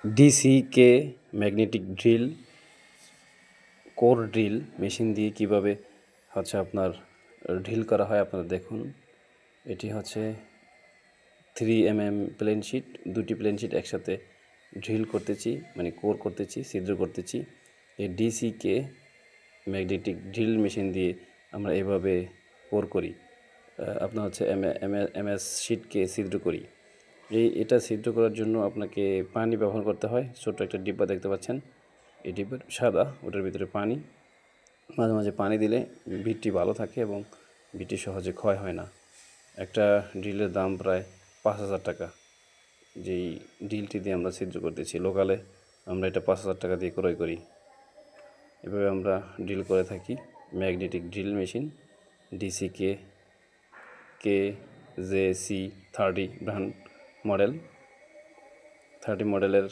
ডিসিকে magnetic drill core drill machine দিয়ে কিভাবে আপনার ড্রিল করা হয় আপনারা দেখুন। এটি হচ্ছে 3 mm প্লেন শিট, দুটি প্লেন শিট একসাথে ড্রিল করতেছি, মানে কোর করতেছি, ছিদ্র করতেছি। এই ডিসিকে ম্যাগনেটিক ড্রিল মেশিন দিয়ে আমরা এভাবে কোর করি, আপনার হচ্ছে এমএস শিটকে ছিদ্র করি। এটা ছিদ্র করার জন্য আপনাকে পানি ব্যবহার করতে হয়। ছোট্ট একটা ডিব্বা দেখতে পাচ্ছেন, এই ডিব্বার সাদা, ওটার ভিতরে পানি। মাঝে মাঝে পানি দিলে বিটটি ভালো থাকে এবং বিটটি সহজে ক্ষয় হয় না। একটা ড্রিলের দাম প্রায় 5,000 টাকা। যেই ড্রিলটি দিয়ে আমরা ছিদ্র করতেছি, লোকালে আমরা এটা 5,000 টাকা দিয়ে ক্রয় করি। এভাবে আমরা ড্রিল করে থাকি। Magnetic drill machine DCK KJC 30 brand model, 30 মডেলের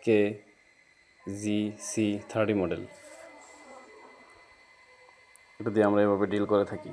KJC 30 মডেল, এটা দিয়ে আমরা এভাবে ডিল করে থাকি।